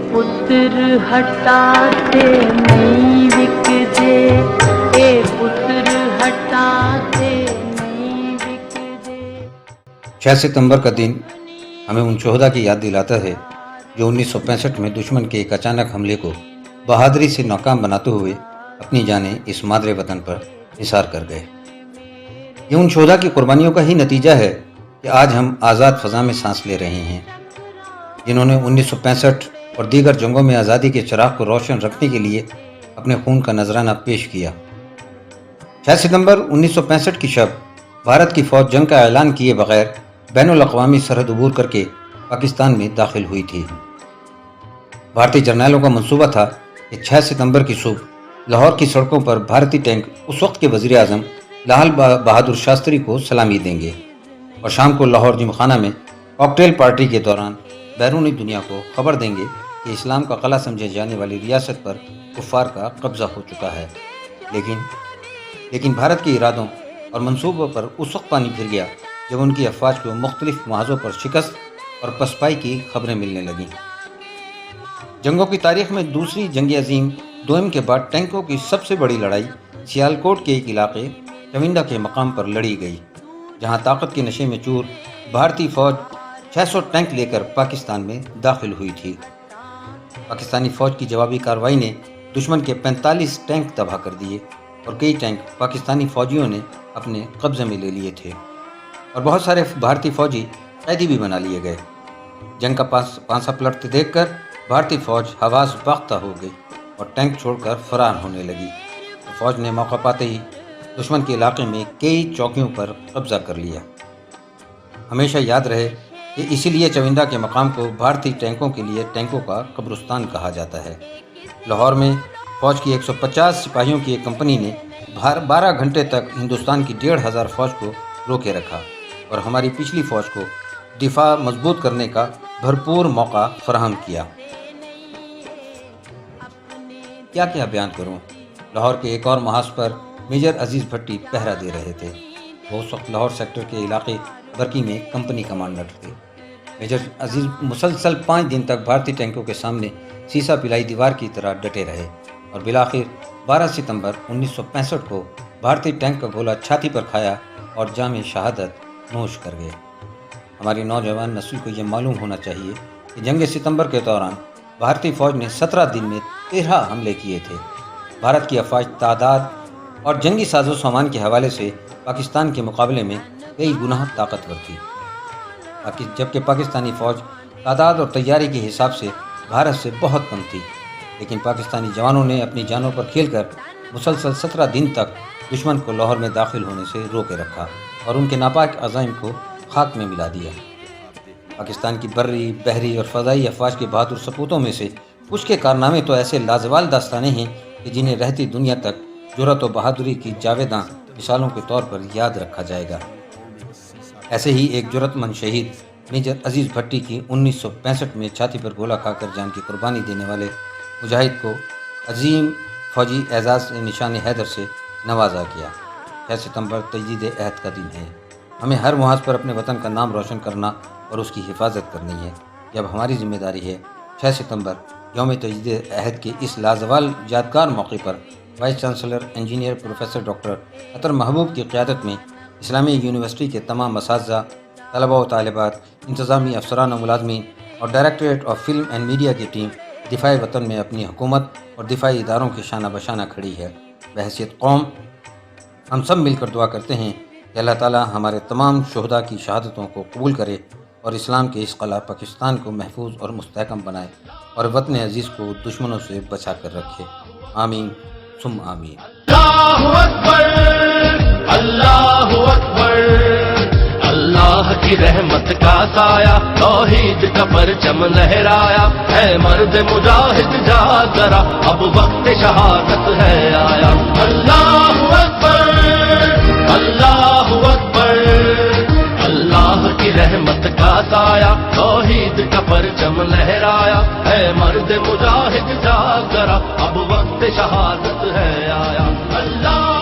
पुत्र हटाते नहीं विकजे, ए पुत्र हटाते नहीं विकजे। 6 सितंबर का दिन हमें उन शोहदा की याद दिलाता है जो 1965 में दुश्मन के एक अचानक हमले को बहादुरी से नाकाम बनाते हुए अपनी जानें इस मादरे वतन पर निसार कर गए। ये उन शोहदा की कुर्बानियों का ही नतीजा है कि आज हम आज़ाद फ़ज़ा में सांस ले रहे हैं, जिन्होंने 1965 और दीगर जंगों में आज़ादी के चिराग को रोशन रखने के लिए अपने खून का नजराना पेश किया। 6 सितंबर 1965 की शब भारत की फ़ौज जंग का ऐलान किए बगैर बैनुल अक़वामी सरहद अबूर करके पाकिस्तान में दाखिल हुई थी। भारतीय जर्नैलों का मंसूबा था कि 6 सितंबर की सुबह लाहौर की सड़कों पर भारतीय टैंक उस वक्त के वज़ीर आज़म लाल बहादुर शास्त्री को सलामी देंगे और शाम को लाहौर जिमखाना में कॉकटेल पार्टी के दौरान बैरूनी दुनिया को खबर देंगे कि इस्लाम का क़ला समझे जाने वाली रियासत पर कुफ़ार का कब्ज़ा हो चुका है। लेकिन भारत के इरादों और मंसूबों पर उस वक्त पानी फिर गया जब उनकी अफवाज को मुख्तलिफ महाजों पर शिकस्त और पसपाई की खबरें मिलने लगीं। जंगों की तारीख में दूसरी जंग अजीम दोम के बाद टैंकों की सबसे बड़ी लड़ाई सियालकोट के एक इलाके चविंदा के मकाम पर लड़ी गई, जहां ताकत के नशे में चूर भारतीय फ़ौज 600 टैंक लेकर पाकिस्तान में दाखिल हुई थी। पाकिस्तानी फ़ौज की जवाबी कार्रवाई ने दुश्मन के 45 टैंक तबाह कर दिए और कई टैंक पाकिस्तानी फ़ौजियों ने अपने कब्ज़े में ले लिए थे और बहुत सारे भारतीय फ़ौजी कैदी भी बना लिए गए। जंग का पांसा पलटते देखकर भारतीय फ़ौज हवास बाख्ता हो गई और टैंक छोड़कर फरार होने लगी। तो फ़ौज ने मौका पाते ही दुश्मन के इलाके में कई चौकियों पर कब्ज़ा कर लिया। हमेशा याद रहे कि इसीलिए चविंदा के मकाम को भारतीय टैंकों के लिए टैंकों का कब्रिस्तान कहा जाता है। लाहौर में फ़ौज की 150 सिपाहियों की एक कंपनी ने 12 घंटे तक हिंदुस्तान की 1500 फ़ौज को रोके रखा और हमारी पिछली फ़ौज को दिफा मजबूत करने का भरपूर मौका फराहम किया। क्या क्या बयान करूं। लाहौर के एक और महाज पर मेजर अजीज़ भट्टी पहरा दे रहे थे। वो उस वक्त लाहौर सेक्टर के इलाके बरकी में कंपनी कमांडर थे। मेजर अजीज़ मुसलसल 5 दिन तक भारतीय टैंकों के सामने सीसा पिलाई दीवार की तरह डटे रहे और बिलाखिर 12 सितंबर 1965 को भारतीय टैंक का गोला छाती पर खाया और जाम शहादत नोश कर गए। हमारी नौजवान नस्ल को ये मालूम होना चाहिए कि जंग सितंबर के दौरान भारतीय फ़ौज ने 17 दिन में 13 हमले किए थे। भारत की अफवाज तादाद और जंगी साजो सामान के हवाले से पाकिस्तान के मुकाबले में कई गुना ताकतवर थी, जबकि पाकिस्तानी फ़ौज तादाद और तैयारी के हिसाब से भारत से बहुत कम थी। लेकिन पाकिस्तानी जवानों ने अपनी जानों पर खेलकर मुसलसल 17 दिन तक दुश्मन को लाहौर में दाखिल होने से रोके रखा और उनके नापाक अज़ाइम को खाक में मिला दिया। पाकिस्तान की बर्री, बहरी और फ़ज़ाई अफवाज के बहादुर सपूतों में से कुछ के कारनामे तो ऐसे लाजवाल दास्तानें हैं कि जिन्हें रहती दुनिया तक जुर्रत और बहादुरी की जावेदां मिसालों के तौर पर याद रखा जाएगा। ऐसे ही एक जुर्रतमंद शहीद मेजर अजीज़ भट्टी की 1965 में छाती पर गोला खाकर जान की कुर्बानी देने वाले मुजाहिद को अजीम फ़ौजी एजाज़ निशान हैदर से नवाजा किया। 6 सितंबर तजदीद अहद का दिन है। हमें हर मुहाज पर अपने वतन का नाम रोशन करना और उसकी हिफाजत करनी है। ये अब हमारी जिम्मेदारी है। 6 सितंबर यौम तजदीद अहद के इस लाजवाल यादगार मौके पर vice chancellor engineer professor doctor Athar Mehboob की क़यादत में इस्लामी यूनिवर्सिटी के तमाम मसातिज़ा, तलबा व तालिबात, इंतज़ामी अफसरान व मुलाज़मीन और directorate of film and media की टीम दिफ़ाए वतन में अपनी हुकूमत और दिफ़ाई इदारों के शाना बशाना खड़ी है। बहैसियत कौम हम सब मिलकर दुआ करते हैं कि अल्लाह ताला हमारे तमाम शुहदा की शहादतों को कबूल करे और इस्लाम के इस क़ला पाकिस्तान को महफूज और मुस्तहकम बनाए और वतन अजीज़ को दुश्मनों से बचा कर रखे। आमीन सुम आमीन। अल्लाहु अकबर, अल्लाह की रहमत का साया, तौहीद का परचम लहराया, है मर्द मुजाहिद जाग जरा, अब वक्त शहादत है आया। अल्लाहु अकबर, अल्लाहु अकबर, अल्लाह की रहमत का साया, तौहीद का परचम लहराया, है मर्द मुजाहिद जाग जरा, अब वक्त शहादत है आया। अल्लाह